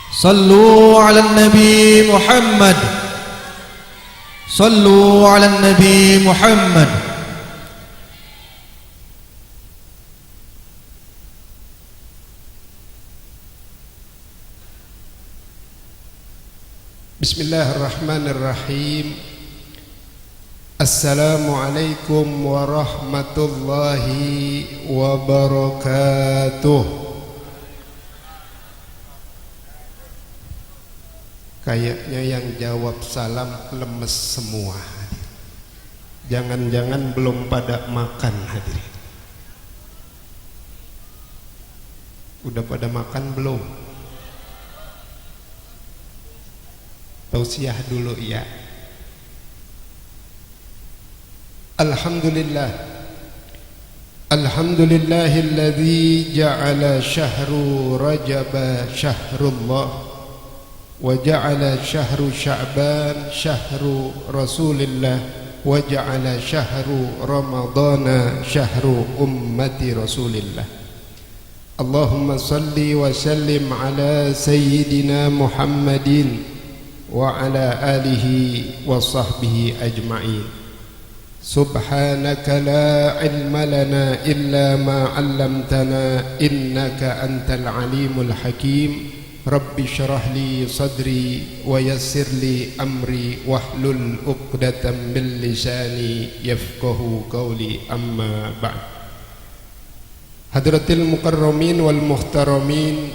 صلوا على النبي محمد. صلوا على النبي محمد. Bismillahirrahmanirrahim. Assalamualaikum warahmatullahi wabarakatuh. Kayaknya yang jawab salam lemes semua. Jangan-jangan belum pada makan hadirin. Udah pada makan belum? Tausiah dulu ya. Alhamdulillah. Alhamdulillahilladzi ja'ala syahru Rajab syahrullah wa ja'ala syahru Sya'ban syahru Rasulillah wa ja'ala syahru Ramadana syahru ummati Rasulillah. Allahumma salli wa sallim ala sayyidina Muhammadin wa ala alihi wa sahbihi ajma'in. Subhanaka la ilma lana illa ma 'allamtana innaka antal alimul hakim. Rabbi syrah li sadri wa yassir li amri wahlul 'uqdatam min lisani yafqahu qawli, amma ba'd. Hadratil mukarramin wal muhtaramin,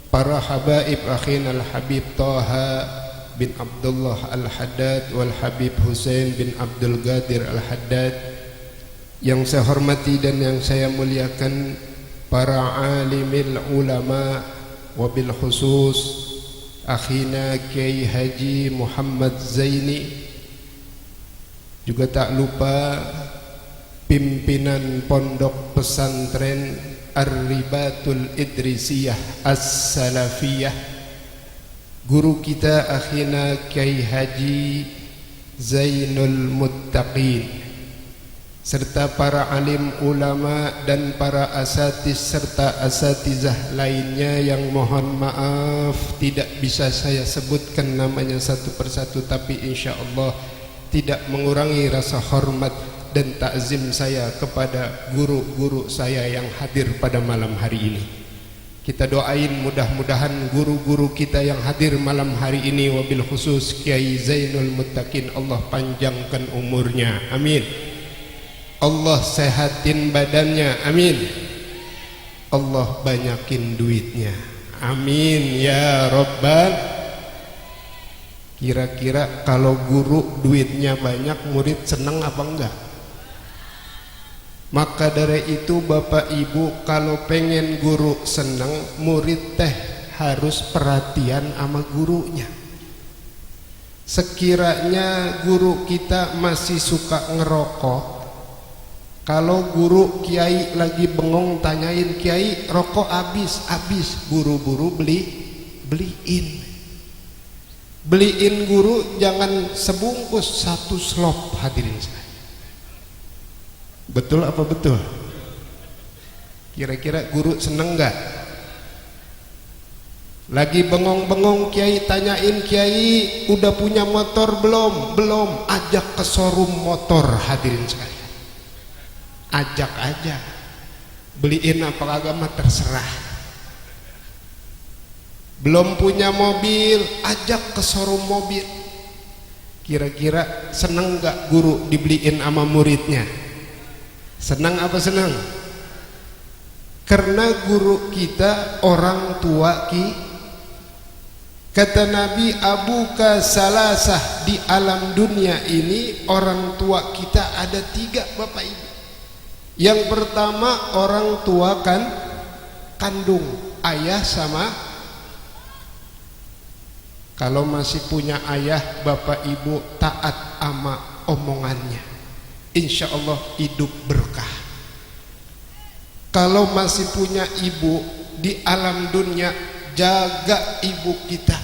para habaib akhina al-habib Taha bin Abdullah Al-Haddad wal Habib Husain bin Abdul Qadir Al-Haddad, yang saya hormati dan yang saya muliakan para alimil ulama, wabil khusus akhina Kiai Haji Muhammad Zaini, juga tak lupa pimpinan pondok pesantren Ar-Ribatul Idrisiyah As-Salafiyah, guru kita akhina Kiai Haji Zainul Muttaqin, serta para alim ulama dan para asatiz serta asatizah lainnya yang mohon maaf tidak bisa saya sebutkan namanya satu persatu, tapi insya Allah tidak mengurangi rasa hormat dan takzim saya kepada guru-guru saya yang hadir pada malam hari ini. Kita doain mudah-mudahan guru-guru kita yang hadir malam hari ini, wabil khusus Kiai Zainul Muttaqin, Allah panjangkan umurnya, amin. Allah sehatin badannya, amin. Allah banyakin duitnya, amin ya Rabbal. Kira-kira kalau guru duitnya banyak, murid seneng apa enggak? Maka dari itu Bapak Ibu, kalau pengen guru senang, murid teh harus perhatian sama gurunya. Sekiranya guru kita masih suka ngerokok, kalau guru kiai lagi bengong tanyain, kiai rokok habis, buru-buru beliin guru, jangan sebungkus, satu slop hadirin sekalian. Betul apa betul? Kira-kira guru seneng gak? Lagi bengong-bengong kiai tanyain, kiai udah punya motor belum? Belum. Ajak ke showroom motor hadirin sekalian. Ajak aja. Beliin apa kagak mah terserah. Belum punya mobil, ajak ke showroom mobil. Kira-kira seneng gak guru dibeliin sama muridnya? Senang apa senang? Karena guru kita orang tua kata Nabi, abuka salasah, di alam dunia ini orang tua kita ada tiga Bapak Ibu. Yang pertama orang tua kan kandung, ayah sama, kalau masih punya ayah Bapak Ibu taat sama omongannya, insya Allah hidup berkah. Kalau masih punya ibu di alam dunia, jaga ibu kita.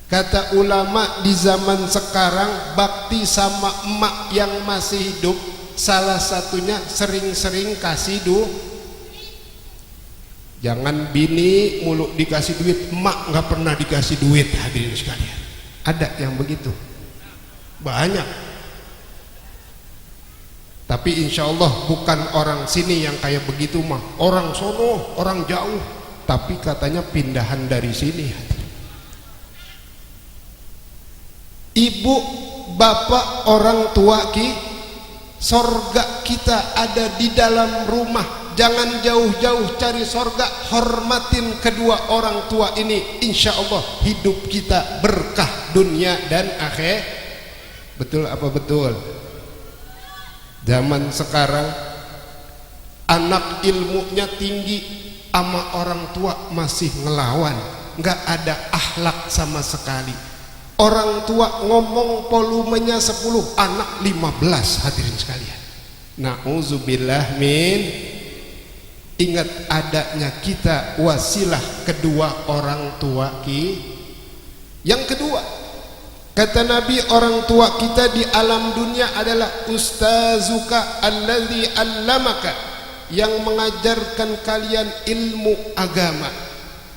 Kata ulama di zaman sekarang, bakti sama emak yang masih hidup, salah satunya sering-sering kasih Jangan bini mulu dikasih duit, emak nggak pernah dikasih duit. Hadirin sekalian, ada yang begitu, banyak. Tapi insya Allah bukan orang sini yang kayak begitu mah, orang sono, orang jauh, tapi katanya pindahan dari sini. Ibu, bapak, orang tua sorga kita ada di dalam rumah. Jangan jauh-jauh cari sorga, hormatin kedua orang tua ini. Insya Allah hidup kita berkah dunia dan akhir. Betul apa betul? Zaman sekarang anak ilmunya tinggi, ama orang tua masih ngelawan, nggak ada akhlak sama sekali. Orang tua ngomong volumenya 10, anak 15. Hadirin sekalian, na'udzubillah min. Ingat adanya kita wasilah kedua orang tua Yang kedua, kata Nabi, orang tua kita di alam dunia adalah ustazuka alladzi allamaka, yang mengajarkan kalian ilmu agama,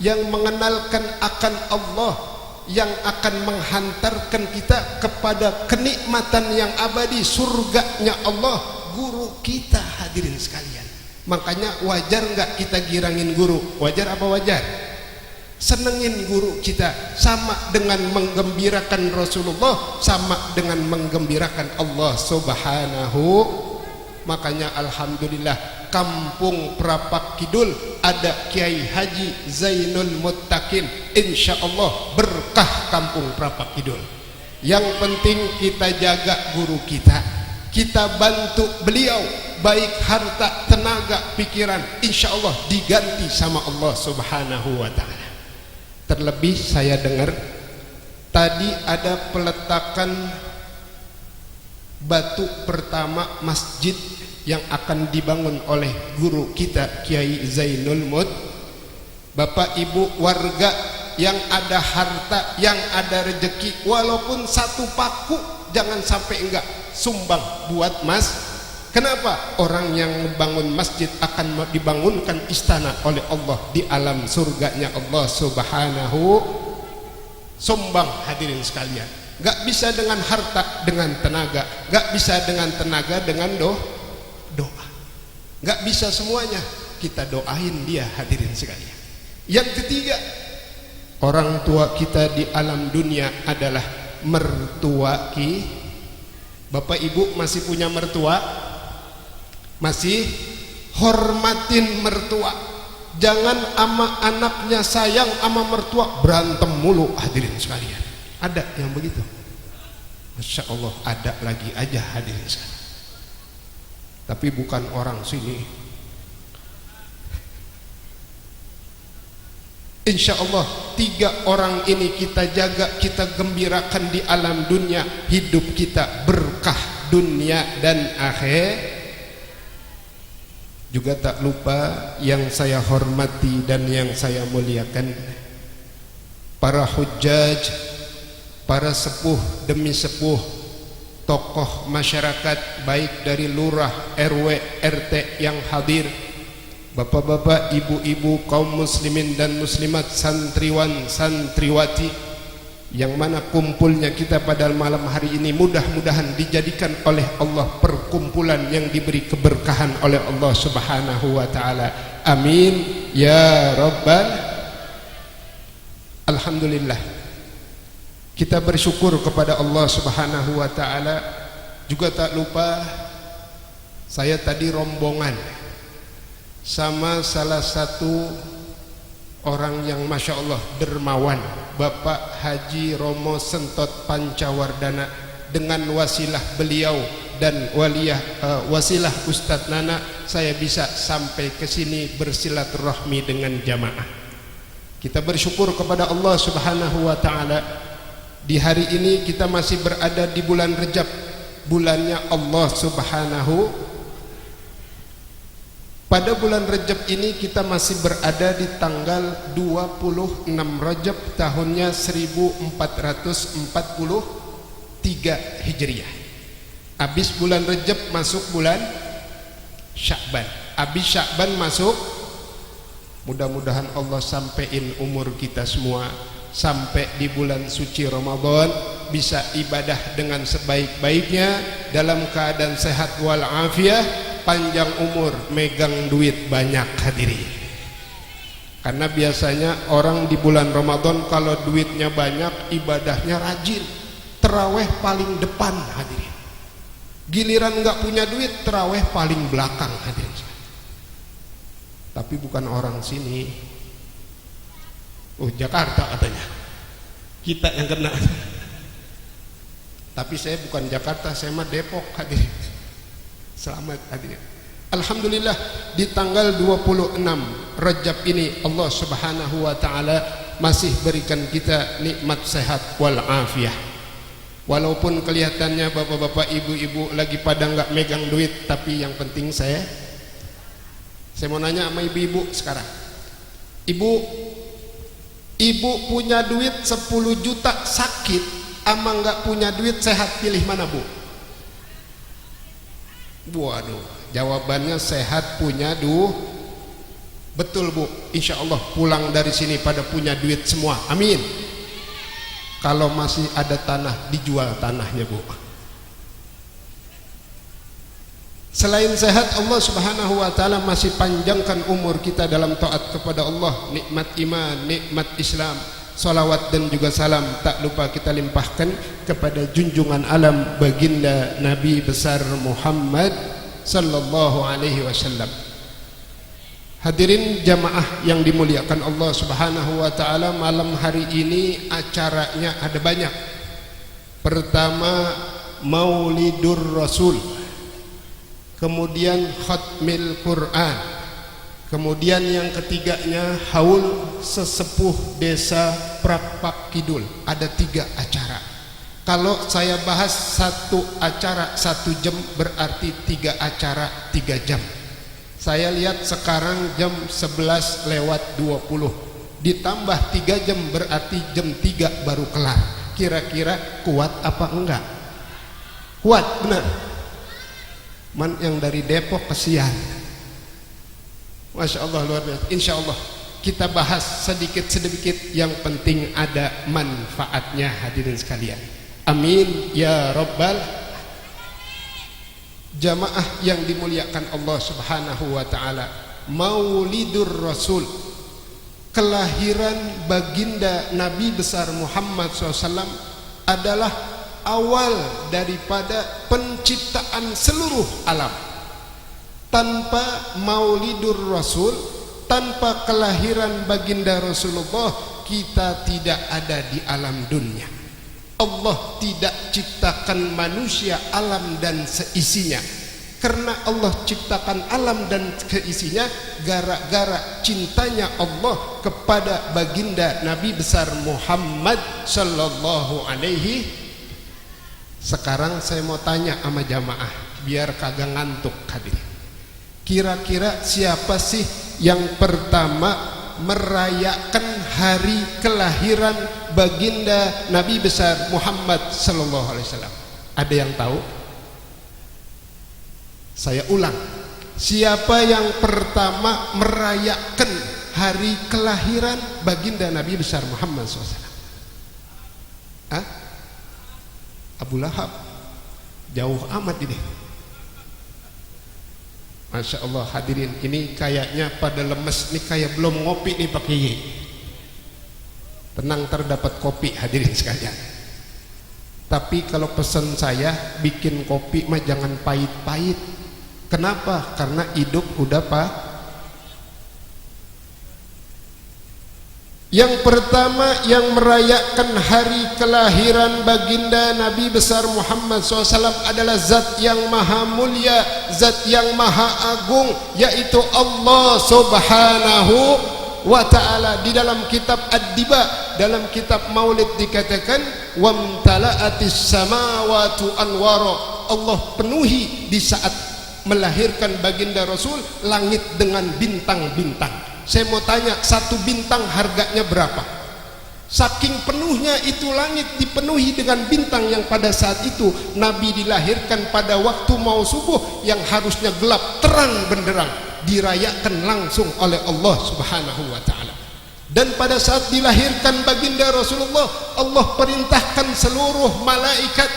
yang mengenalkan akan Allah, yang akan menghantarkan kita kepada kenikmatan yang abadi, surganya Allah, guru kita. Hadirin sekalian, makanya wajar nggak kita girangin guru? Wajar apa wajar? Senengin guru kita, sama dengan menggembirakan Rasulullah, sama dengan menggembirakan Allah Subhanahu. Makanya alhamdulillah, kampung Prapak Kidul ada Kiai Haji Zainul Muttaqin. Insya Allah berkah kampung Prapak Kidul. Yang penting kita jaga guru kita, kita bantu beliau, baik harta, tenaga, pikiran, insya Allah diganti sama Allah Subhanahu wa ta'ala. Terlebih saya dengar tadi ada peletakan batu pertama masjid yang akan dibangun oleh guru kita Kiai Zainul Mut. Bapak ibu warga yang ada harta, yang ada rezeki, walaupun satu paku jangan sampai enggak sumbang buat mas. Kenapa? Orang yang membangun masjid akan dibangunkan istana oleh Allah di alam surganya Allah Subhanahu. Sumbang hadirin sekalian, gak bisa dengan harta, dengan tenaga, gak bisa dengan tenaga dengan doa, gak bisa semuanya. Kita doain dia hadirin sekalian. Yang ketiga, orang tua kita di alam dunia adalah mertua kita. Bapak ibu masih punya mertua? Masih? Hormatin mertua. Jangan ama anaknya sayang, ama mertua berantem mulu. Hadirin sekalian, ada yang begitu? Masya Allah, ada lagi aja hadirin sekalian. Tapi bukan orang sini. Insya Allah 3 orang ini kita jaga, kita gembirakan di alam dunia. Hidup kita berkah dunia dan akhir. Juga tak lupa yang saya hormati dan yang saya muliakan, para hujjaj, para sepuh demi sepuh, tokoh masyarakat baik dari lurah, RW, RT yang hadir, bapak-bapak, ibu-ibu, kaum muslimin dan muslimat, santriwan, santriwati, yang mana kumpulnya kita pada malam hari ini mudah-mudahan dijadikan oleh Allah perkumpulan yang diberi keberkahan oleh Allah Subhanahu wa ta'ala. Amin ya rabbal. Alhamdulillah, kita bersyukur kepada Allah Subhanahu wa ta'ala. Juga tak lupa, saya tadi rombongan sama salah satu orang yang Masya Allah dermawan, Bapak Haji Romo Sentot Pancawardana. Dengan wasilah beliau dan wasilah Ustadz Nana, saya bisa sampai ke sini bersilaturahmi dengan jamaah. Kita bersyukur kepada Allah Subhanahu wa ta'ala. Di hari ini kita masih berada di bulan Rejab, bulannya Allah Subhanahu. Pada bulan Rejab ini kita masih berada di tanggal 26 Rejab tahunnya 1443 Hijriah. Habis bulan Rejab masuk bulan Sya'ban. Habis Sya'ban masuk Mudah-mudahan Allah sampein umur kita semua sampai di bulan suci Ramadan bisa ibadah dengan sebaik-baiknya dalam keadaan sehat walafiat, panjang umur, megang duit banyak hadirin. Karena biasanya orang di bulan Ramadan kalau duitnya banyak, ibadahnya rajin, terawih paling depan hadirin. Giliran nggak punya duit, terawih paling belakang hadirin. Tapi bukan orang sini. Oh, Jakarta katanya. Kita yang kena. Tapi saya bukan Jakarta, saya mah Depok hadirin. Selamat hadirin. Alhamdulillah di tanggal 26 Rajab ini Allah Subhanahu wa taala masih berikan kita nikmat sehat wal afiyah. Walaupun kelihatannya bapak-bapak, ibu-ibu lagi pada nggak megang duit, tapi yang penting saya mau nanya sama ibu-ibu sekarang. Ibu punya duit 10 juta sakit ama nggak punya duit sehat, pilih mana bu? Waduh, jawabannya sehat punya duit. Betul bu, insya Allah pulang dari sini pada punya duit semua, amin. Kalau masih ada tanah, dijual tanahnya bu. Selain sehat, Allah Subhanahu wa taala masih panjangkan umur kita dalam taat kepada Allah, nikmat iman, nikmat Islam, salawat dan juga salam tak lupa kita limpahkan kepada junjungan alam baginda Nabi besar Muhammad sallallahu alaihi wasallam. Hadirin jamaah yang dimuliakan Allah Subhanahu wa taala, malam hari ini acaranya ada banyak. Pertama, Maulidur Rasul, kemudian Khatmil Quran, kemudian yang ketiganya haul sesepuh desa Prapak Kidul. Ada 3 acara. Kalau saya bahas satu acara 1 jam, berarti 3 acara 3 jam. Saya lihat sekarang jam 11:20, ditambah 3 jam berarti jam 3 baru kelar. Kira-kira kuat apa enggak? Kuat, benar. Man yang dari Depok kesian. Masya Allah, luar biasa. Insya Allah kita bahas sedikit-sedikit, yang penting ada manfaatnya hadirin sekalian. Amin ya rabbal. Jamaah yang dimuliakan Allah Subhanahu wa taala, Maulidur Rasul, kelahiran baginda Nabi besar Muhammad SAW adalah awal daripada penciptaan seluruh alam. Tanpa Maulidur Rasul, tanpa kelahiran baginda Rasulullah, kita tidak ada di alam dunia. Allah tidak ciptakan manusia, alam dan seisinya. Karena Allah ciptakan alam dan seisinya gara-gara cintanya Allah kepada baginda Nabi besar Muhammad sallallahu alaihi. Sekarang saya mau tanya sama jamaah biar kagak ngantuk hadirin. Kira-kira siapa sih yang pertama merayakan hari kelahiran baginda Nabi besar Muhammad sallallahu alaihi wasallam? Ada yang tahu? Saya ulang. Siapa yang pertama merayakan hari kelahiran baginda Nabi besar Muhammad SAW? Hah? Abu Lahab. Jauh amat ini. Masya Allah hadirin, ini kayaknya pada lemes nih, kayak belum ngopi nih Pak Kiai. Tenang, terdapat kopi hadirin sekalian. Tapi kalau pesan saya, bikin kopi mah jangan pahit-pahit. Kenapa? Karena hidup udah Yang pertama yang merayakan hari kelahiran baginda Nabi besar Muhammad SAW adalah zat yang maha mulia, zat yang maha agung, yaitu Allah Subhanahu wa ta'ala. Di dalam kitab Ad-Diba, dalam kitab Maulid dikatakan, wamtala'atis samawatu anwara. Allah penuhi di saat melahirkan baginda Rasul langit dengan bintang-bintang. Saya mau tanya, 1 bintang harganya berapa? Saking penuhnya itu langit dipenuhi dengan bintang, yang pada saat itu Nabi dilahirkan pada waktu mau subuh yang harusnya gelap, terang benderang. dirayakan langsung oleh Allah Subhanahu wa taala. Dan pada saat dilahirkan baginda Rasulullah, Allah perintahkan seluruh malaikat,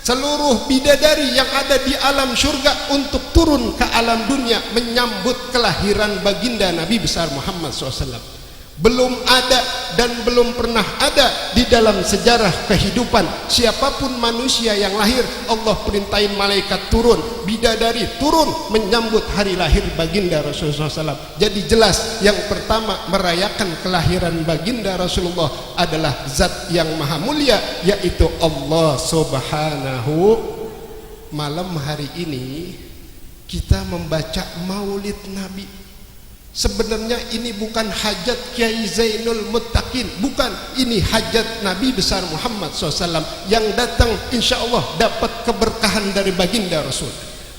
seluruh bidadari yang ada di alam surga untuk turun ke alam dunia menyambut kelahiran baginda Nabi besar Muhammad SAW. Belum ada dan belum pernah ada di dalam sejarah kehidupan siapapun manusia yang lahir, Allah perintahin malaikat turun, bidadari turun menyambut hari lahir baginda Rasulullah SAW. Jadi jelas yang pertama merayakan kelahiran baginda Rasulullah adalah zat yang maha mulia, yaitu Allah Subhanahu. Malam hari ini kita membaca maulid Nabi. Sebenarnya ini bukan hajat Kiai Zainul Muttaqin, bukan, ini hajat Nabi besar Muhammad SAW yang datang insya Allah dapat keberkahan dari baginda Rasul.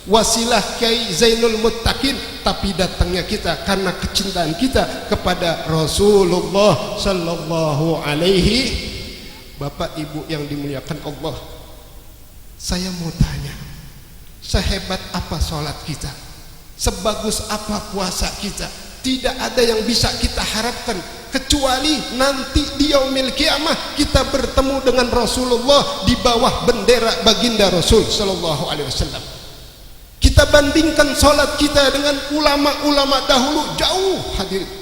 Wasilah Kiai Zainul Muttaqin, tapi datangnya kita karena kecintaan kita kepada Rasulullah Sallallahu Alaihi. Bapak Ibu yang dimuliakan Allah, saya mau tanya, sehebat apa sholat kita, sebagus apa puasa kita, tidak ada yang bisa kita harapkan kecuali nanti di yaumil kiamah kita bertemu dengan Rasulullah di bawah bendera baginda Rasul sallallahu alaihi wasallam. Kita bandingkan salat kita dengan ulama-ulama dahulu, jauh hadirin.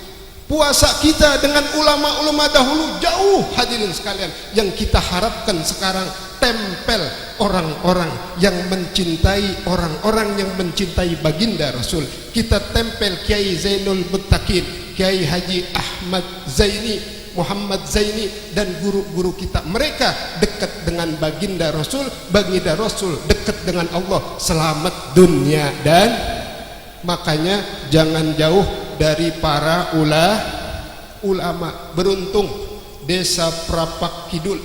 Puasa kita dengan ulama-ulama dahulu, jauh hadirin sekalian. Yang kita harapkan sekarang tempel orang-orang yang mencintai, orang-orang yang mencintai baginda Rasul. Kita tempel Kiai Zainul Muttaqin, Kiai Haji Ahmad Zaini, Muhammad Zaini, dan guru-guru kita. Mereka dekat dengan baginda Rasul, baginda Rasul dekat dengan Allah, selamat dunia dan makanya jangan jauh dari para ulama. Beruntung desa Prapak Kidul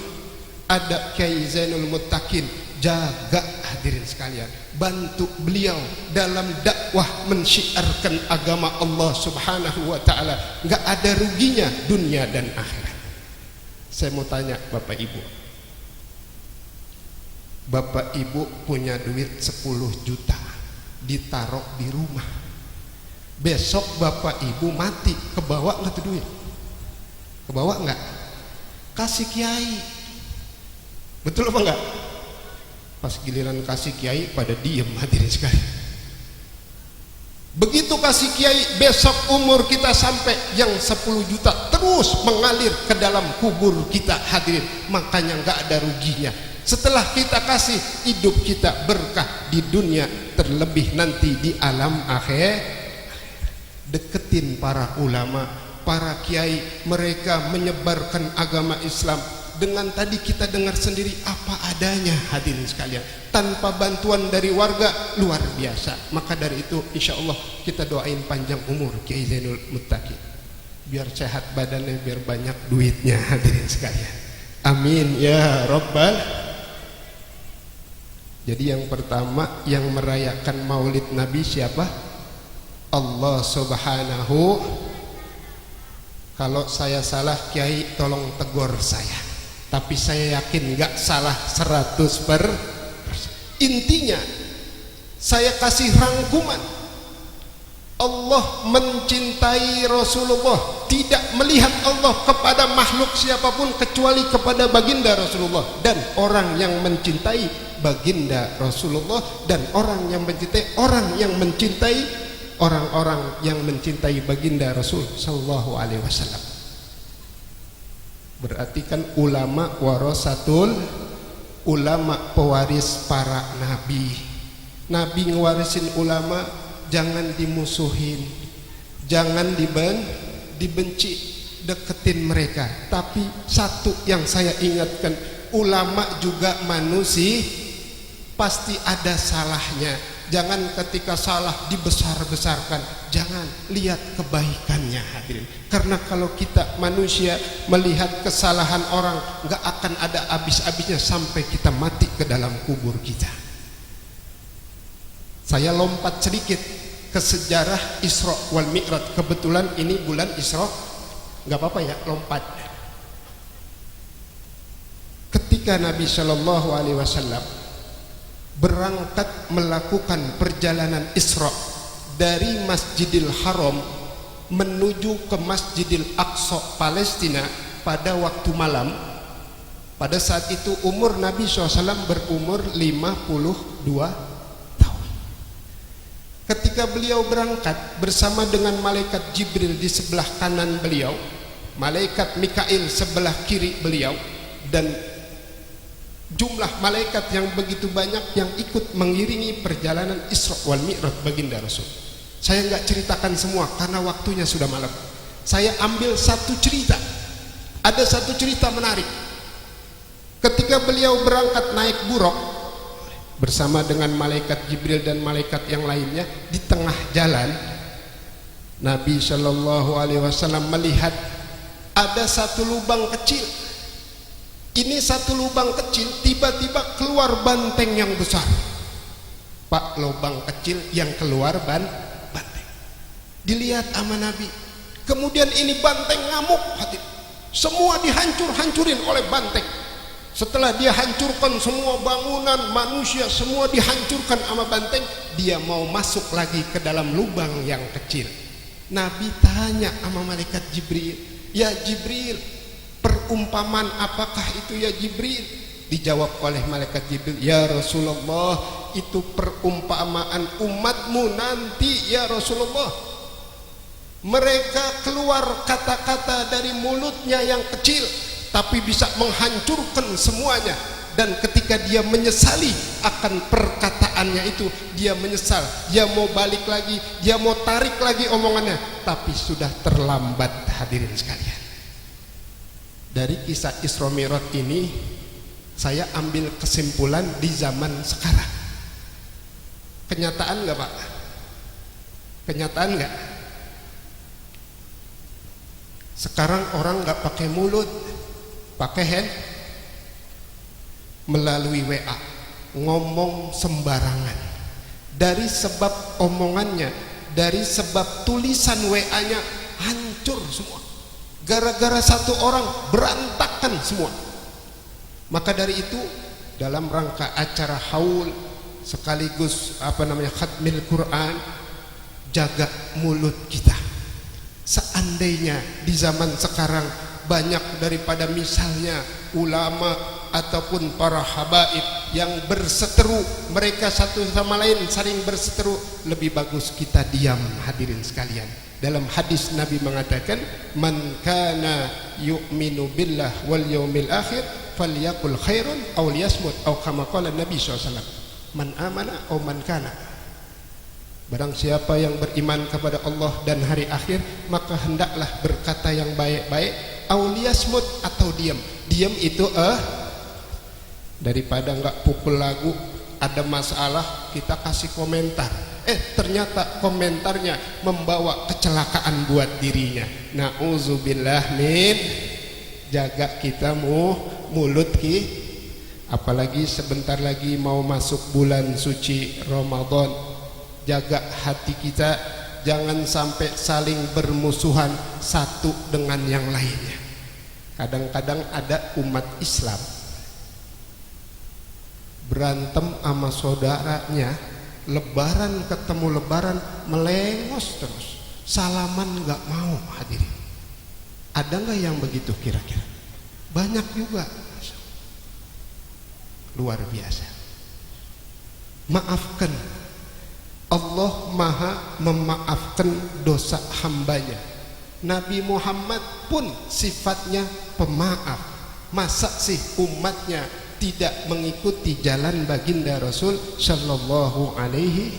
ada Kiai Zainul Muttaqin, jaga hadirin sekalian, bantu beliau dalam dakwah mensyiarkan agama Allah Subhanahu wa taala. Enggak ada ruginya dunia dan akhirat. Saya mau tanya Bapak Ibu. Bapak Ibu punya duit 10 juta ditaruh di rumah. Besok Bapak Ibu mati, kebawa enggak tuh duit? Kebawa enggak? Kasih kiai. Betul apa enggak? Pas giliran kasih kiai pada diem hadirin sekalian. Begitu kasih kiai, besok umur kita sampai yang 10 juta terus mengalir ke dalam kubur kita hadirin. Makanya enggak ada ruginya. Setelah kita kasih, hidup kita berkah di dunia, terlebih nanti di alam akhir. Deketin para ulama, para kiai, mereka menyebarkan agama Islam dengan tadi kita dengar sendiri apa adanya hadirin sekalian, tanpa bantuan dari warga, luar biasa. Maka dari itu insya Allah kita doain panjang umur Kiai Zainul Muttaqin, biar sehat badannya, biar banyak duitnya hadirin sekalian, amin ya rabbal. Jadi yang pertama yang merayakan maulid Nabi siapa? Allah Subhanahu. Kalau saya salah Kiai tolong tegur saya, tapi saya yakin nggak salah 100%. Intinya saya kasih rangkuman, Allah mencintai Rasulullah, tidak melihat Allah kepada makhluk siapapun kecuali kepada baginda Rasulullah. Dan orang yang mencintai baginda Rasulullah, dan orang yang mencintai orang-orang yang mencintai baginda Rasul sallallahu alaihi wasallam. Berarti kan ulama warasatul, ulama pewaris para nabi. Nabi ngewarisin ulama, jangan dimusuhin, jangan dibenci, deketin mereka. Tapi satu yang saya ingatkan, ulama juga manusia, pasti ada salahnya. Jangan ketika salah dibesar-besarkan, jangan, lihat kebaikannya hadirin. Karena kalau kita manusia melihat kesalahan orang, nggak akan ada habis-habisnya sampai kita mati ke dalam kubur kita. Saya lompat sedikit ke sejarah Isra wal Mi'raj. Kebetulan ini bulan Isra, nggak apa-apa ya lompat. Ketika Nabi Shallallahu Alaihi Wasallam berangkat melakukan perjalanan Isra dari Masjidil Haram menuju ke Masjidil Aqsa Palestina pada waktu malam. Pada saat itu umur Nabi SAW berumur 52 tahun. Ketika beliau berangkat bersama dengan malaikat Jibril di sebelah kanan beliau, malaikat Mikail sebelah kiri beliau, dan jumlah malaikat yang begitu banyak yang ikut mengiringi perjalanan Isra wal Mi'raj baginda Rasul. Saya nggak ceritakan semua karena waktunya sudah malam. Saya ambil satu cerita. Ada satu cerita menarik. Ketika beliau berangkat naik buruk bersama dengan malaikat Jibril dan malaikat yang lainnya, di tengah jalan Nabi Shallallahu Alaihi Wasallam melihat ada satu lubang kecil. Ini satu lubang kecil, tiba-tiba keluar banteng yang besar. Pak, lubang kecil yang keluar banteng. Dilihat sama Nabi. Kemudian ini banteng ngamuk, semua dihancur-hancurin oleh banteng. Setelah dia hancurkan semua bangunan, manusia semua dihancurkan sama banteng, dia mau masuk lagi ke dalam lubang yang kecil. Nabi tanya sama malaikat Jibril, "Ya Jibril, perumpamaan apakah itu ya Jibril?" Dijawab oleh malaikat Jibril, "Ya Rasulullah, itu perumpamaan umatmu nanti ya Rasulullah. Mereka keluar kata-kata dari mulutnya yang kecil, tapi bisa menghancurkan semuanya. Dan ketika dia menyesali akan perkataannya itu, dia menyesal, dia mau balik lagi, dia mau tarik lagi omongannya, tapi sudah terlambat." Hadirin sekalian, dari kisah Isra Mi'raj ini saya ambil kesimpulan di zaman sekarang. Kenyataan nggak Pak? Kenyataan nggak? Sekarang orang nggak pakai mulut, pakai hand, melalui WA, ngomong sembarangan. Dari sebab omongannya, dari sebab tulisan WA-nya, hancur semua. Gara-gara satu orang berantakan semua. Maka dari itu, dalam rangka acara haul sekaligus khatmil Quran, jaga mulut kita. Seandainya di zaman sekarang banyak daripada misalnya ulama ataupun para habaib yang berseteru, mereka satu sama lain saling berseteru, lebih bagus kita diam. Hadirin sekalian, dalam hadis Nabi mengatakan, "Man kana yu'minu billah wal yaumil akhir falyaqul khairun aw liyasmut," atau kama qala Nabi SAW, "Man amana aw man kana." Barang siapa yang beriman kepada Allah dan hari akhir, maka hendaklah berkata yang baik-baik, auliyasmut, atau diam. Diam itu daripada enggak pukul lagu, ada masalah kita kasih komentar. Ternyata komentarnya membawa kecelakaan buat dirinya. Nauzubillah min. Jaga kita mulut apalagi sebentar lagi mau masuk bulan suci Ramadan. Jaga hati kita, jangan sampai saling bermusuhan satu dengan yang lainnya. Kadang-kadang ada umat Islam berantem sama saudaranya, lebaran ketemu lebaran melengos terus, salaman nggak mau. Hadirin, ada nggak yang begitu kira-kira? Banyak juga, luar biasa. Maafkan, Allah maha memaafkan dosa hambanya. Nabi Muhammad pun sifatnya pemaaf. Masa sih umatnya tidak mengikuti jalan baginda Rasul Sallallahu Alaihi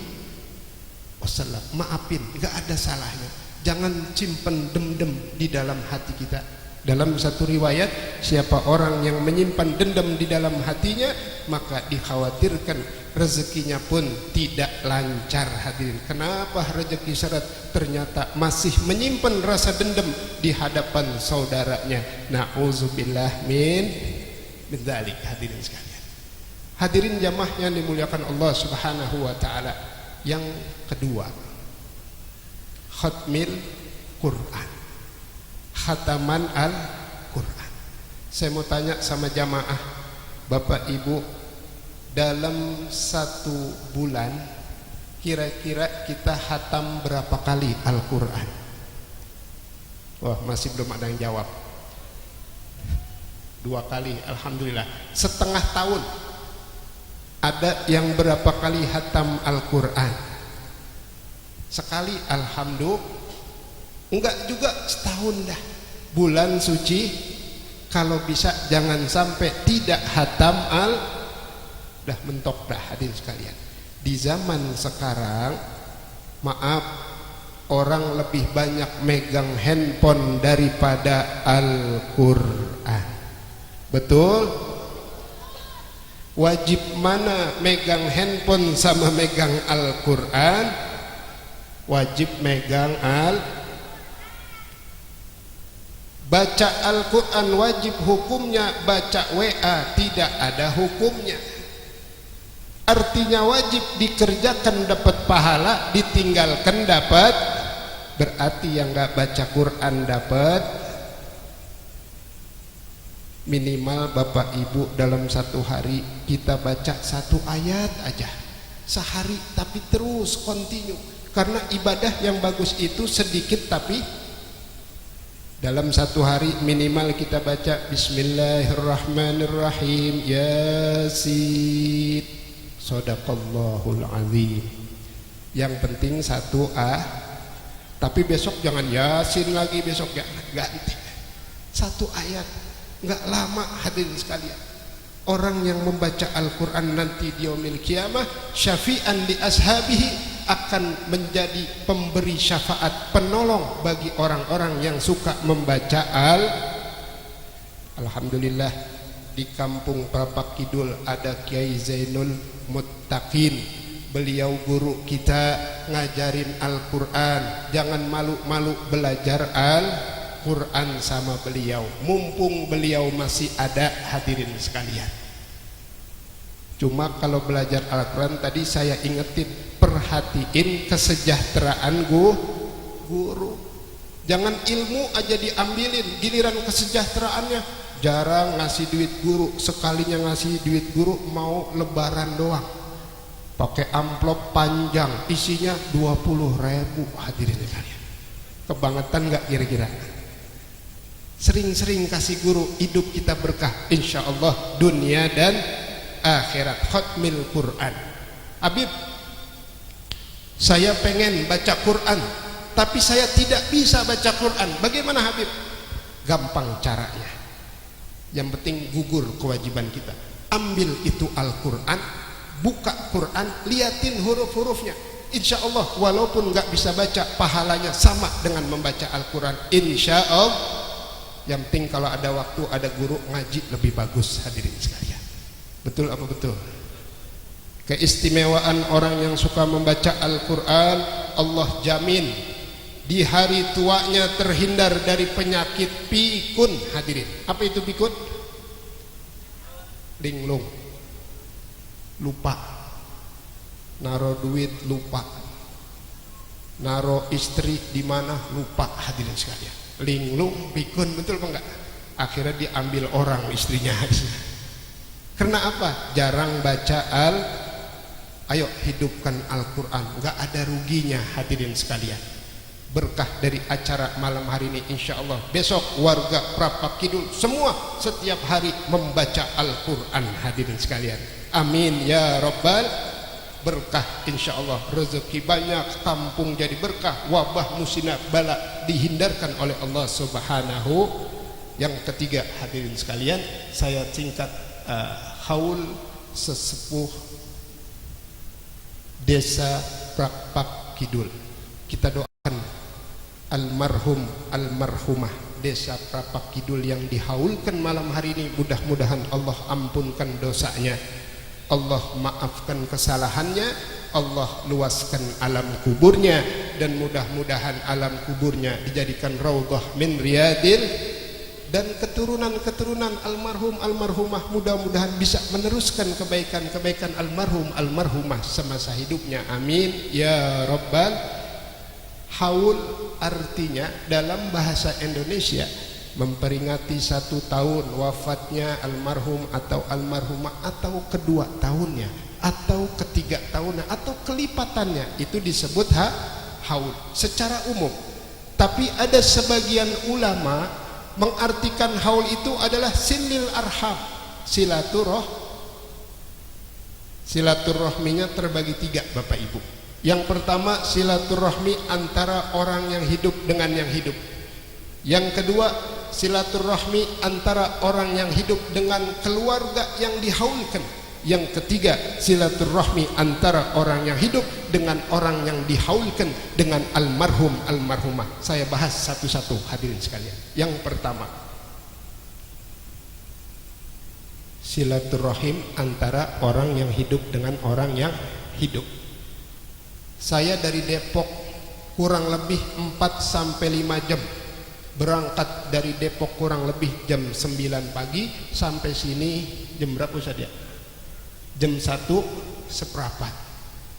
Wasallam? Maafin, gak ada salahnya. Jangan simpen dendam di dalam hati kita. Dalam satu riwayat, siapa orang yang menyimpan dendam di dalam hatinya, maka dikhawatirkan rezekinya pun tidak lancar. Hadirin, kenapa rezeki syarat? Ternyata masih menyimpan rasa dendam di hadapan saudaranya. Nauzubillah min dzalik. Hadirin sekalian, hadirin jamaah yang dimuliakan Allah Subhanahu wa taala. Yang kedua, khatmil Quran, khataman Al-Quran. Saya mau tanya sama jamaah, Bapak Ibu, dalam satu bulan kira-kira kita hatam berapa kali Al-Quran? Wah, masih belum ada yang jawab. 2 kali, alhamdulillah. Setengah tahun ada yang berapa kali hatam Al-Quran? Sekali, alhamdulillah. Enggak juga setahun dah. Bulan suci, kalau bisa jangan sampai tidak hatam dah mentok dah hadirin sekalian. Di zaman sekarang, maaf, orang lebih banyak megang handphone daripada Al-Quran. Betul? Wajib mana megang handphone sama megang Al-Quran? Wajib megang baca Al-Quran wajib hukumnya, baca WA tidak ada hukumnya. Artinya wajib dikerjakan dapat pahala, ditinggalkan dapat. Berarti yang gak baca Quran dapat. Minimal Bapak Ibu dalam 1 hari kita baca 1 ayat aja sehari, tapi terus continue. Karena ibadah yang bagus itu sedikit, tapi dalam 1 hari minimal kita baca Bismillahirrahmanirrahim, Yasin, Shadaqallahul Azim. Yang penting 1 tapi besok jangan Yasin lagi, besok jangan, ganti 1 ayat. Enggak lama hadirin sekalian. Orang yang membaca Al-Quran nanti di yaumil qiyamah syafi'an li ashabihi, akan menjadi pemberi syafaat, penolong bagi orang-orang yang suka membaca Alhamdulillah, di kampung Prapak Kidul ada Kiai Zainul Muttaqin. Beliau guru kita, ngajarin Al-Quran. Jangan malu-malu belajar Al-Quran sama beliau, mumpung beliau masih ada hadirin sekalian. Cuma kalau belajar Al-Quran tadi saya ingetin, perhatiin kesejahteraan guru. Jangan ilmu aja diambilin, giliran kesejahteraannya jarang ngasih duit guru. Sekalinya ngasih duit guru mau lebaran doang, pakai amplop panjang isinya 20.000 hadirin sekalian. Kebangetan gak kira-kira? Sering-sering kasih guru, hidup kita berkah insyaallah dunia dan akhirat. Khatmil Quran. Habib, saya pengen baca Quran tapi saya tidak bisa baca Quran, bagaimana Habib? Gampang caranya, yang penting gugur kewajiban kita. Ambil itu Al-Quran, buka Quran, liatin huruf-hurufnya. Insya Allah walaupun nggak bisa baca, pahalanya sama dengan membaca Al-Quran insya Allah. Yang penting kalau ada waktu, ada guru ngaji lebih bagus hadirin sekalian. Betul apa betul? Keistimewaan orang yang suka membaca Al-Quran, Allah jamin di hari tuanya terhindar dari penyakit pikun hadirin. Apa itu pikun? Linglung, lupa, naro duit lupa, naro istri di mana lupa hadirin sekalian. Linglung, pikun, betul apa enggak? Akhirnya diambil orang istrinya. Karena apa? Jarang baca Ayo hidupkan Al-Quran, enggak ada ruginya hadirin sekalian. Berkah dari acara malam hari ini insya Allah. Besok warga Prapak Kidul semua setiap hari membaca Al-Quran hadirin sekalian. Amin ya Rabbal. Berkah insya Allah, rezeki banyak, kampung jadi berkah, wabah musibah bala dihindarkan oleh Allah Subhanahu. Yang ketiga hadirin sekalian, saya singkat haul sesepuh desa Prapak Kidul. Kita doakan almarhum almarhumah desa Prapak Kidul yang dihaulkan malam hari ini, mudah-mudahan Allah ampunkan dosanya, Allah maafkan kesalahannya, Allah luaskan alam kuburnya, dan mudah-mudahan alam kuburnya dijadikan raudhah min riyadil, dan keturunan-keturunan almarhum almarhumah mudah-mudahan bisa meneruskan kebaikan-kebaikan almarhum almarhumah semasa hidupnya. Amin ya Rabbal. Haul artinya dalam bahasa Indonesia memperingati 1 tahun wafatnya almarhum atau almarhumah atau kedua tahunnya. atau ketiga tahunan atau kelipatannya, itu disebut haul secara umum. Tapi ada sebagian ulama mengartikan haul itu adalah silil arham, silaturahminya terbagi tiga Bapak Ibu. Yang pertama, silaturahmi antara orang yang hidup dengan yang hidup. Yang kedua, silaturahmi antara orang yang hidup dengan keluarga yang dihaulkan. Yang ketiga, silaturahmi antara orang yang hidup dengan orang yang dihaulkan dengan almarhum almarhumah. Saya bahas satu-satu hadirin sekalian. Yang pertama, silaturahim antara orang yang hidup dengan orang yang hidup. Saya dari Depok kurang lebih 4 sampai 5 jam. Berangkat dari Depok kurang lebih jam 9 pagi sampai sini jam berapa saja? Jam 1:15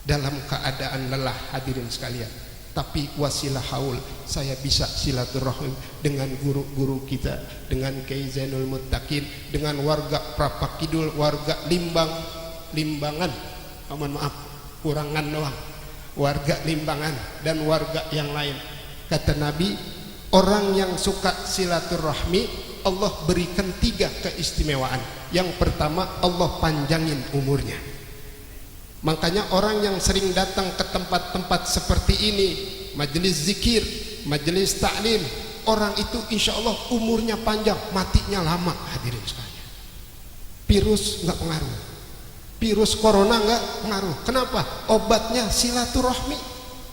dalam keadaan lelah hadirin sekalian. Tapi wasilah haul saya bisa silaturahim dengan guru-guru kita, dengan Kiai Zainul Muttaqin, dengan warga Prapak Kidul, warga Limbangan, mohon maaf kurangan doang, warga Limbangan dan warga yang lain. Kata Nabi, orang yang suka silaturahmi Allah berikan 3 keistimewaan. Yang pertama, Allah panjangin umurnya. Makanya orang yang sering datang ke tempat-tempat seperti ini, majelis zikir, majelis ta'lim, orang itu insya Allah umurnya panjang, matinya lama hadirin sekalian. Virus nggak pengaruh, virus corona nggak pengaruh. Kenapa? Obatnya silaturahmi.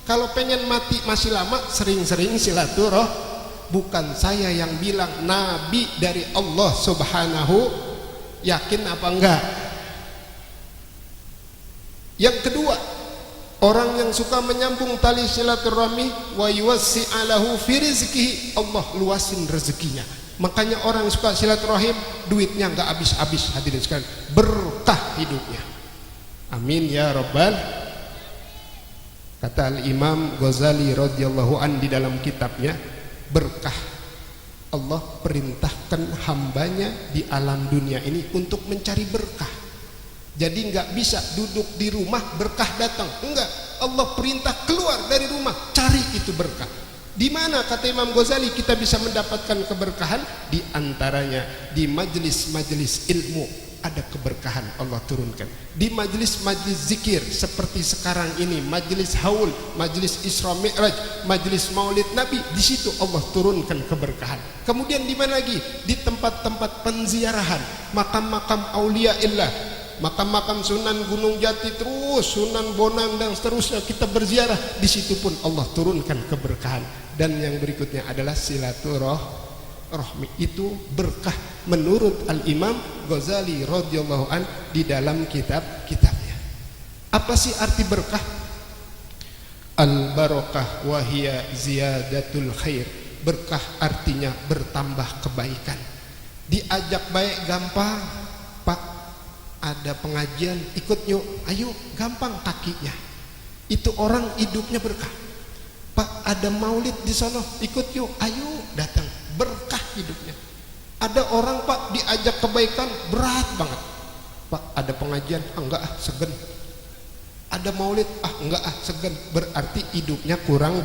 Kalau pengen mati masih lama, sering-sering silaturahmi. Bukan saya yang bilang, Nabi dari Allah Subhanahu. Yakin apa enggak? Yang kedua, orang yang suka menyambung tali silaturahmi, wa yuwassi'alahu fi rizqihi, Allah luasin rezekinya. Makanya orang yang suka silaturahim duitnya enggak habis-habis hadirin sekalian, berkah hidupnya. Amin ya rabbal. Kata Al-Imam Ghazali radhiyallahu an di dalam kitabnya, berkah Allah perintahkan hambanya di alam dunia ini untuk mencari berkah. Jadi nggak bisa duduk di rumah berkah datang, enggak. Allah perintah keluar dari rumah, cari itu berkah. Di mana kata Imam Ghazali kita bisa mendapatkan keberkahan? Di antaranya di majelis-majelis ilmu ada keberkahan Allah turunkan. Di majelis-majelis zikir seperti sekarang ini, majelis haul, majelis Isra Mi'raj, majelis Maulid Nabi, di situ Allah turunkan keberkahan. Kemudian di mana lagi? Di tempat-tempat penziarahan, makam-makam aulia illah, makam-makam Sunan Gunung Jati, terus Sunan Bonang dan seterusnya kita berziarah, di situ pun Allah turunkan keberkahan. Dan yang berikutnya adalah silaturahmi, itu berkah menurut Al-Imam Ghazali radhiyallahu an di dalam kitabnya. Apa sih arti berkah? Al-barakah wa hiya ziyadatul khair. Berkah artinya bertambah kebaikan. Diajak baik gampang, Pak ada pengajian ikut yuk, ayo, gampang kakinya. Itu orang hidupnya berkah. Pak ada maulid di sana, ikut yuk, ayo, datang, berkah hidupnya. Ada orang Pak diajak kebaikan berat banget, Pak ada pengajian, enggak segan. Ada maulid, enggak segan. Berarti hidupnya kurang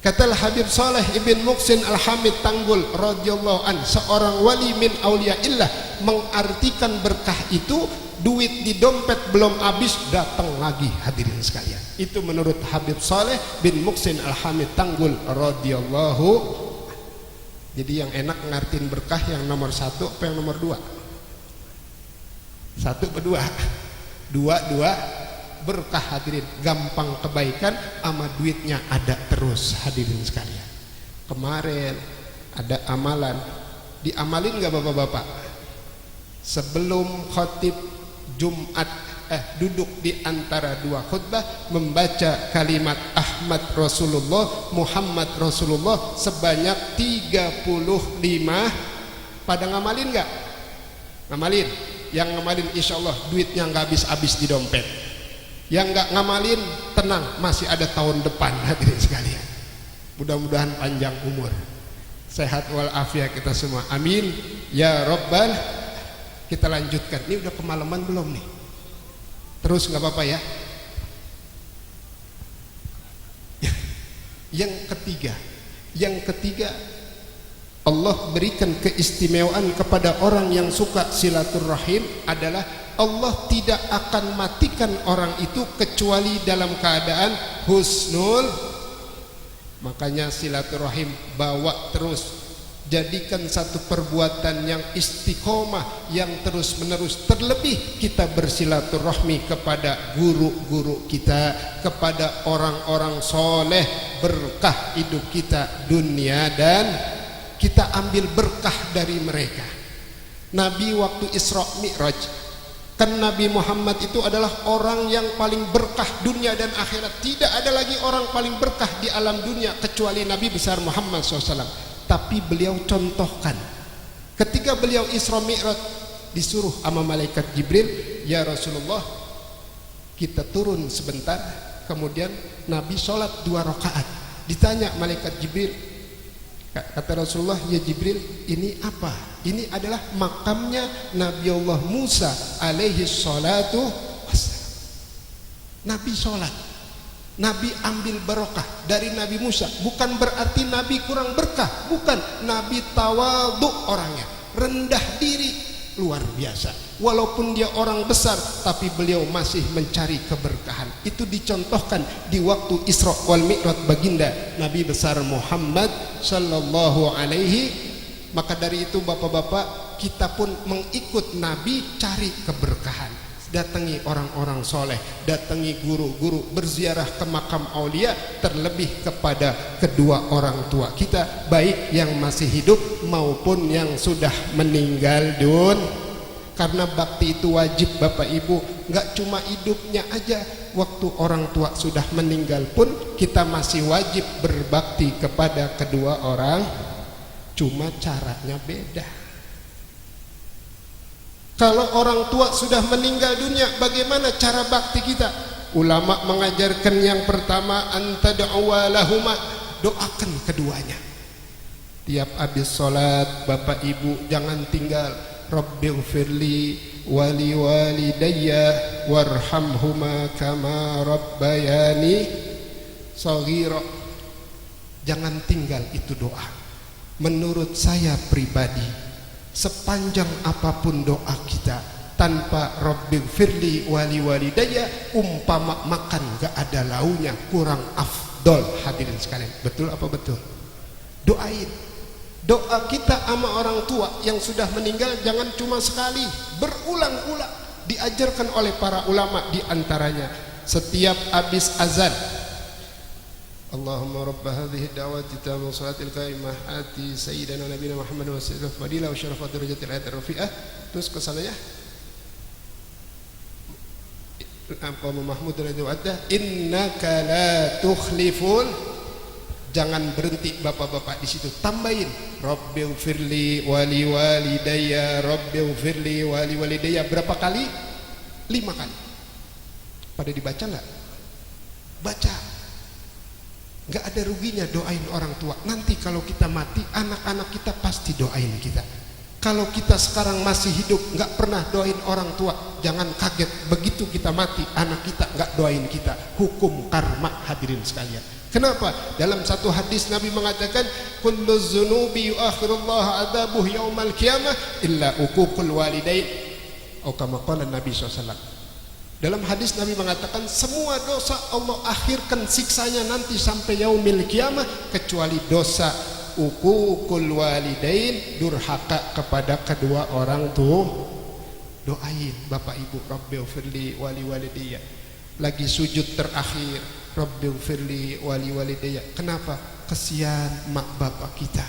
Kata Habib Saleh ibn Muqsin Al-Hamid Tanggul radhiyallahu an, seorang wali min auliyaillah, mengartikan berkah itu duit di dompet belum habis datang lagi hadirin sekalian. Itu menurut Habib Saleh bin Muqsin Al-Hamid Tanggul radhiyallahu. Jadi yang enak ngartin berkah yang nomor 1 apa yang nomor 2? 1 apa 2? 2 berkah hadirin, gampang kebaikan sama duitnya ada terus hadirin sekalian. Kemarin ada amalan, diamalin nggak bapak-bapak? Sebelum khotib Jumat duduk di antara 2 khutbah membaca kalimat Ahmad Rasulullah Muhammad Rasulullah sebanyak 35. Pada ngamalin nggak? Ngamalin. Yang ngamalin insya Allah duitnya nggak habis-habis di dompet. Yang nggak ngamalin tenang, masih ada tahun depan hadirin sekalian. Mudah-mudahan panjang umur, sehat walafiat kita semua, amin ya rabbal. Kita lanjutkan, ini udah kemalaman belum nih? Terus nggak apa-apa ya. Yang ketiga, Allah berikan keistimewaan kepada orang yang suka silaturahim adalah Allah tidak akan matikan orang itu kecuali dalam keadaan husnul. Makanya silaturahim bawa terus, jadikan satu perbuatan yang istiqomah, yang terus menerus. Terlebih kita bersilaturahmi kepada guru-guru kita, kepada orang-orang soleh, berkah hidup kita dunia dan kita ambil berkah dari mereka. Nabi waktu Isra Mi'raj, kan Nabi Muhammad itu adalah orang yang paling berkah dunia dan akhirat. Tidak ada lagi orang paling berkah di alam dunia kecuali Nabi besar Muhammad SAW. Tapi beliau contohkan, ketika beliau Isra Mi'raj disuruh sama malaikat Jibril, ya Rasulullah kita turun sebentar. Kemudian Nabi sholat 2 rakaat. Ditanya malaikat Jibril, kata Rasulullah, ya Jibril, ini apa? Ini adalah makamnya Nabi Allah Musa alaihi salatu wassalam. Nabi sholat, Nabi ambil barokah dari Nabi Musa. Bukan berarti Nabi kurang berkah, bukan. Nabi tawadhu orangnya, rendah diri luar biasa. Walaupun dia orang besar, tapi beliau masih mencari keberkahan. Itu dicontohkan di waktu Isra wal Mi'raj baginda Nabi besar Muhammad sallallahu alaihi. Maka dari itu bapak-bapak, kita pun mengikut Nabi cari keberkahan. Datangi orang-orang soleh, datangi guru-guru, berziarah ke makam aulia, terlebih kepada kedua orang tua kita, baik yang masih hidup maupun yang sudah meninggal karena bakti itu wajib Bapak Ibu, nggak cuma hidupnya aja. Waktu orang tua sudah meninggal pun kita masih wajib berbakti kepada kedua orang, cuma caranya beda. Kalau orang tua sudah meninggal dunia, bagaimana cara bakti kita? Ulama mengajarkan yang pertama, antad'uwa lahuma, doakan keduanya. Tiap habis sholat, Bapak Ibu jangan tinggal, Rabbighfirli wali walidayya warhamhuma kama rabbayani shaghira. Jangan tinggal itu doa. Menurut saya pribadi, sepanjang apapun doa kita tanpa Rabbighfirli wali walidayya, umpama makan gak ada launya, kurang afdol. Hadirin sekalian, betul apa betul? Doain. Doa kita sama orang tua yang sudah meninggal jangan cuma sekali, berulang-ulang. Diajarkan oleh para ulama, di antaranya setiap habis azan, Allahumma rabb hadhihi ad-da'wati tammah salatil qaimah ati sayyidina nabiyina Muhammad wa sallallahu fadilah wa syarafat darajatil ayat rafi'ah. Terus kesananya apa Mahmud radhiyallahu innaka la tukhliful. Jangan berhenti bapak-bapak di situ, tambahin Rabbighfirli wali walidayya, Rabbighfirli wali walidayya. Berapa kali? 5 kali. Pada dibaca enggak? Baca. Enggak ada ruginya doain orang tua. Nanti kalau kita mati, anak-anak kita pasti doain kita. Kalau kita sekarang masih hidup enggak pernah doain orang tua, jangan kaget begitu kita mati anak kita enggak doain kita. Hukum karma, hadirin sekalian. Kenapa? Dalam satu hadis Nabi mengatakan, kullu dzunubi yuakhirullah adabuh yaumal qiyamah illa uququl walidain. Atau kama qala Nabi SAW. Dalam hadis Nabi mengatakan, semua dosa Allah akhirkan siksanya nanti sampai yaumil qiyamah kecuali dosa uququl walidain, durhaka kepada kedua orang tua. Doain Bapak Ibu, Rabbighfirli wali walidayya. Lagi sujud terakhir, Rabbighfirli wali walidayya. Kenapa? Kesian mak bapak kita.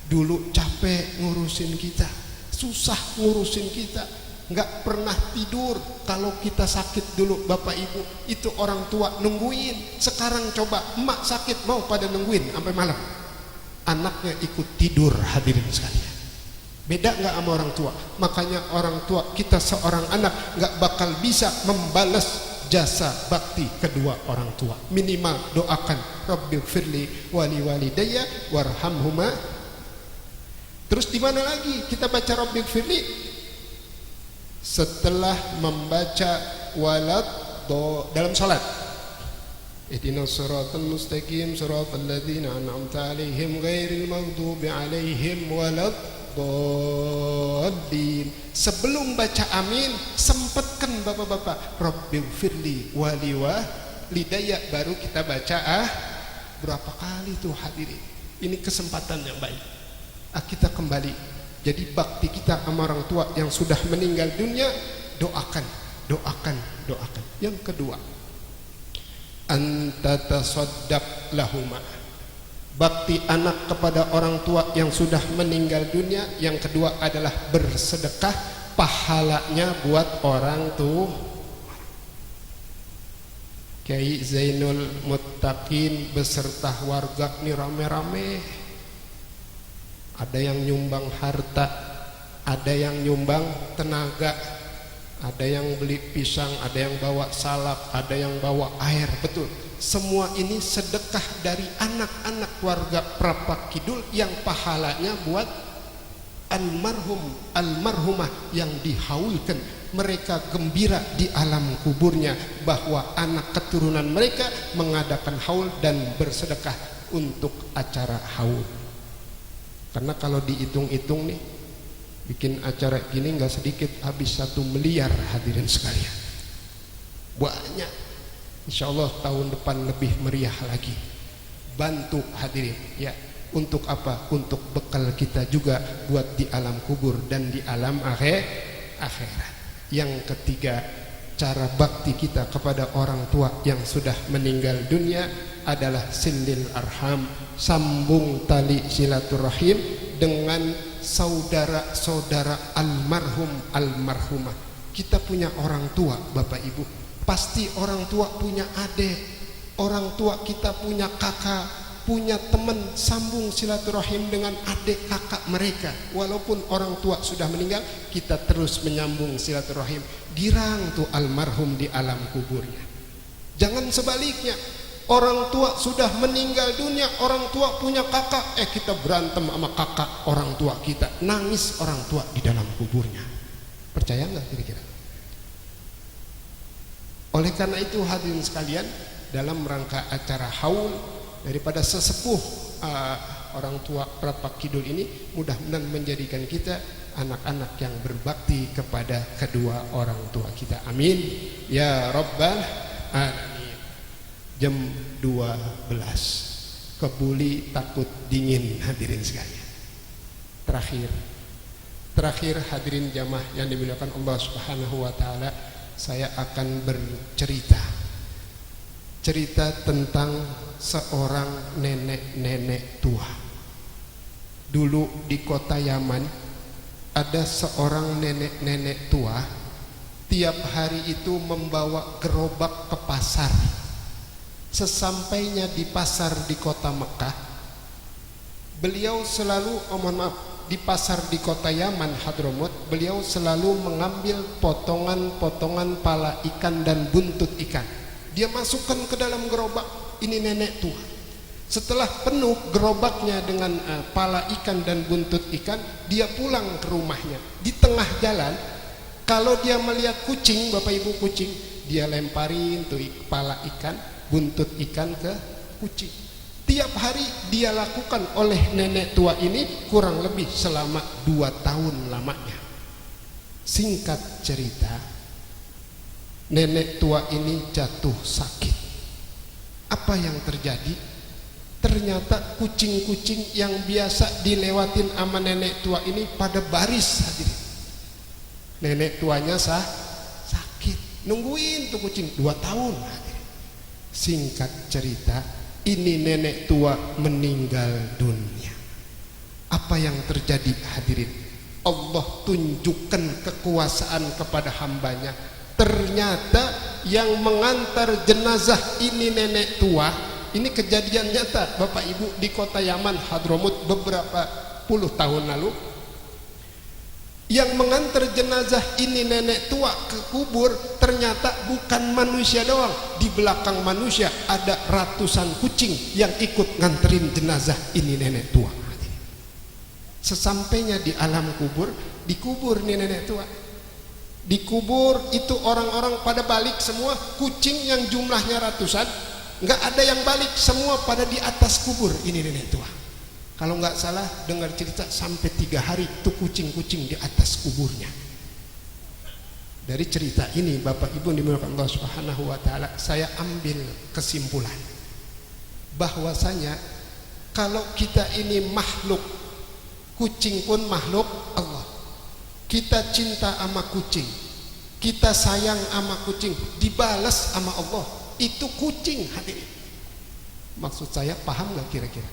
Dulu capek ngurusin kita, susah ngurusin kita, nggak pernah tidur. Kalau kita sakit dulu Bapak Ibu, itu orang tua nungguin. Sekarang coba emak sakit, mau pada nungguin sampai malam. Anaknya ikut tidur, hadirin sekalian. Beda nggak sama orang tua? Makanya orang tua kita, seorang anak nggak bakal bisa membalas jasa bakti kedua orang tua. Minimal doakan Rabbighfirli wali walidayya warhamhuma. Terus di mana lagi kita baca Rabbighfirli? Setelah membaca dalam salat. Ihdinas siratal mustaqim siratal ladzina an'amta 'alaihim ghairil maghdubi 'alaihim waladdallin. Sebelum baca amin, sempatkan bapak-bapak Rabbighfirli wali walidayya, baru kita baca berapa kali tuh hadirin. Ini kesempatan yang baik. Kita kembali. Jadi bakti kita sama orang tua yang sudah meninggal dunia, doakan. Yang kedua, anta tasaddaq lahuma. Bakti anak kepada orang tua yang sudah meninggal dunia, yang kedua adalah bersedekah, pahalanya buat orang tua. Kiai Zainul Muttaqin beserta warga ini rame-rame. Ada yang nyumbang harta, ada yang nyumbang tenaga, ada yang beli pisang, ada yang bawa salak, ada yang bawa air. Betul, semua ini sedekah dari anak-anak warga Prapak Kidul yang pahalanya buat almarhum, almarhumah yang dihaulkan. Mereka gembira di alam kuburnya bahwa anak keturunan mereka mengadakan haul dan bersedekah untuk acara haul. Karena kalau dihitung-hitung nih, bikin acara gini nggak sedikit, habis 1 miliar hadirin sekalian. Banyak. Insya Allah tahun depan lebih meriah lagi. Bantu hadirin ya. Untuk apa? Untuk bekal kita juga buat di alam kubur dan di alam akhirat. Yang ketiga, cara bakti kita kepada orang tua yang sudah meninggal dunia adalah silil arham, sambung tali silaturahim dengan saudara-saudara almarhum almarhumah. Kita punya orang tua, Bapak Ibu, pasti orang tua punya adik, orang tua kita punya kakak, punya teman, sambung silaturahim dengan adik kakak mereka. Walaupun orang tua sudah meninggal, kita terus menyambung silaturahim. Girang tuh almarhum di alam kuburnya. Jangan sebaliknya, orang tua sudah meninggal dunia, orang tua punya kakak, kita berantem sama kakak orang tua kita, nangis orang tua di dalam kuburnya. Percaya nggak kira-kira? Oleh karena itu hadirin sekalian, dalam rangka acara haul daripada sesepuh orang tua Prapak Kidul ini, mudah-mudahan menjadikan kita anak-anak yang berbakti kepada kedua orang tua kita. Amin ya rabbal alamin. Jam 12, kebuli takut dingin hadirin sekalian. Terakhir hadirin jamaah yang dimuliakan Allah Subhanahu wa taala, saya akan bercerita tentang seorang nenek-nenek tua. Dulu di kota Yaman ada seorang nenek-nenek tua, tiap hari itu membawa gerobak ke pasar. Sesampainya di pasar di kota Mekah, beliau selalu, di pasar di kota Yaman Hadramut, beliau selalu mengambil potongan-potongan pala ikan dan buntut ikan. Dia masukkan ke dalam gerobak. Ini nenek tua. Setelah penuh gerobaknya dengan pala ikan dan buntut ikan, dia pulang ke rumahnya. Di tengah jalan, kalau dia melihat kucing, Bapak Ibu, kucing, dia lemparin tuh pala ikan, buntut ikan ke kucing. Tiap hari dia lakukan oleh nenek tua ini kurang lebih selama 2 tahun lamanya. Singkat cerita, nenek tua ini jatuh sakit. Apa yang terjadi? Ternyata kucing-kucing yang biasa dilewatin sama nenek tua ini pada baris hadirin. Nenek tuanya sakit, nungguin tuh kucing 2 tahun hadirin. Singkat cerita, ini nenek tua meninggal dunia. Apa yang terjadi hadirin? Allah tunjukkan kekuasaan kepada hambanya. Ternyata yang mengantar jenazah ini nenek tua, ini kejadian nyata Bapak Ibu di kota Yaman Hadramut beberapa puluh tahun lalu. Yang mengantar jenazah ini nenek tua ke kubur ternyata bukan manusia doang. Di belakang manusia ada ratusan kucing yang ikut nganterin jenazah ini nenek tua. Sesampainya di alam kubur, dikubur nih nenek tua. Dikubur itu orang-orang pada balik semua, kucing yang jumlahnya ratusan nggak ada yang balik, semua pada di atas kubur. Ini nenek tua, kalau nggak salah dengar cerita sampai 3 hari tuh kucing-kucing di atas kuburnya. Dari cerita ini Bapak Ibu dimuliakan Allah Subhanahu wa taala, saya ambil kesimpulan bahwasanya kalau kita ini makhluk, kucing pun makhluk Allah. Kita cinta sama kucing, kita sayang sama kucing, dibalas sama Allah. Itu kucing hadirin. Maksud saya paham nggak kira-kira?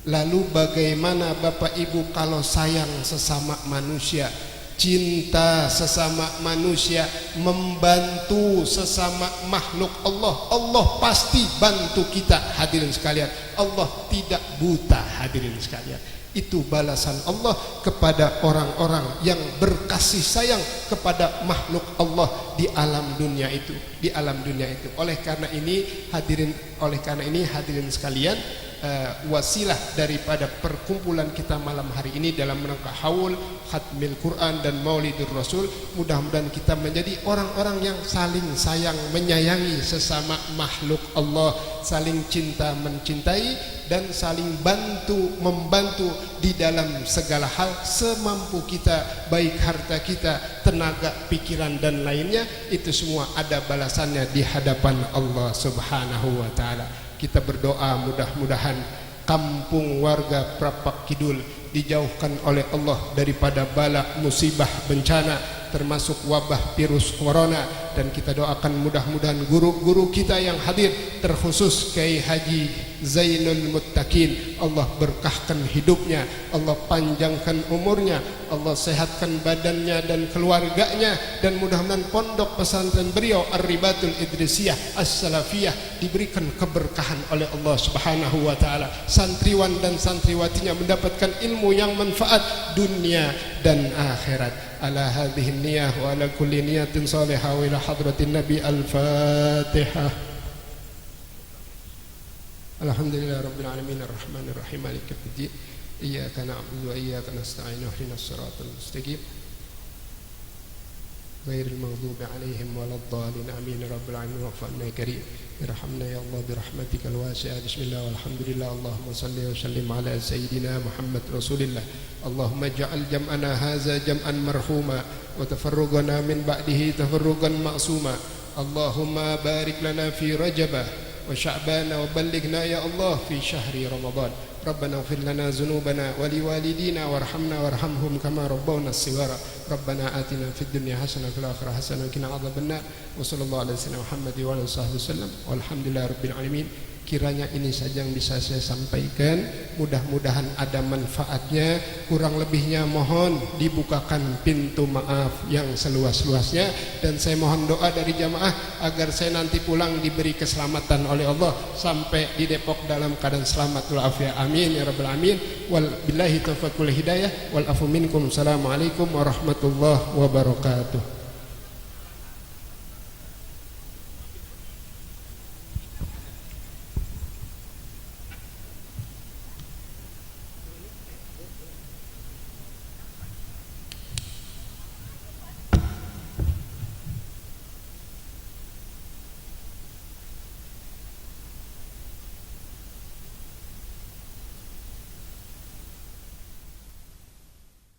Lalu bagaimana Bapak Ibu kalau sayang sesama manusia, cinta sesama manusia, membantu sesama makhluk Allah, Allah pasti bantu kita hadirin sekalian. Allah tidak buta hadirin sekalian. Itu balasan Allah kepada orang-orang yang berkasih sayang kepada makhluk Allah di alam dunia itu, di alam dunia itu. Oleh karena ini hadirin sekalian, wasilah daripada perkumpulan kita malam hari ini dalam rangka haul khatmil Quran dan Maulidur Rasul, mudah-mudahan kita menjadi orang-orang yang saling sayang menyayangi sesama makhluk Allah, saling cinta mencintai, dan saling bantu membantu di dalam segala hal semampu kita, baik harta kita, tenaga, pikiran dan lainnya. Itu semua ada balasannya di hadapan Allah Subhanahu wa taala. Kita berdoa mudah-mudahan kampung warga Prapak Kidul dijauhkan oleh Allah daripada bala musibah bencana termasuk wabah virus corona, dan kita doakan mudah-mudahan guru-guru kita yang hadir, terkhusus Kiai Haji Zainul Muttaqin, Allah berkahkan hidupnya, Allah panjangkan umurnya, Allah sehatkan badannya dan keluarganya, dan mudah-mudahan pondok pesantren beliau Ar-Ribatul Idrisiyah As-Salafiyah diberikan keberkahan oleh Allah Subhanahu wa taala, santriwan dan santriwatinya mendapatkan ilmu yang manfaat dunia dan akhirat. Ala hadhihi niyah wa ala kulli niyatin salihah wa ila hadratin nabi. Al-Fatihah. Alhamdulillah rabbil alamin arrahmanir rahim maliki yaumiddin iyyaka na'budu wa iyyaka nasta'in ihdinas siratal mustaqim ghairil maghdubi 'alaihim waladdallin amin rabbil alamin wa'fu 'anna ya karim irhamna ya Allah bi rahmatikal wasi'ah. Bismillah walhamdulillah Allahumma salli wa sallim ala sayyidina Muhammad rasulillah. Allahumma ja'al jam'ana hadza jam'an marhuma wa tafarruqana min ba'dihi tafarruqan ma'suma. Allahumma barik lana fi Rajab wa Sya'ban wa ballighna ya Allah fi syahri Ramadan. Rabbana ighfir lana dzunubana wa liwalidina warhamna warhamhum kama rabbawna shighara. Rabbana atina fid dunya hasanah wa fil akhirati hasanah wa qina adzabannar. Wa sallallahu alaihi wasallam Muhammad wa alihi wasallam. Walhamdulillahirabbil alamin. Kiranya ini saja yang bisa saya sampaikan, mudah-mudahan ada manfaatnya, kurang lebihnya mohon dibukakan pintu maaf yang seluas-luasnya, dan saya mohon doa dari jamaah agar saya nanti pulang diberi keselamatan oleh Allah sampai di Depok dalam keadaan selamat walafiat. Amin ya rabbal alamin. Wal billahi taufiq wal hidayah wal afu minkum. Assalamualaikum warahmatullahi wabarakatuh.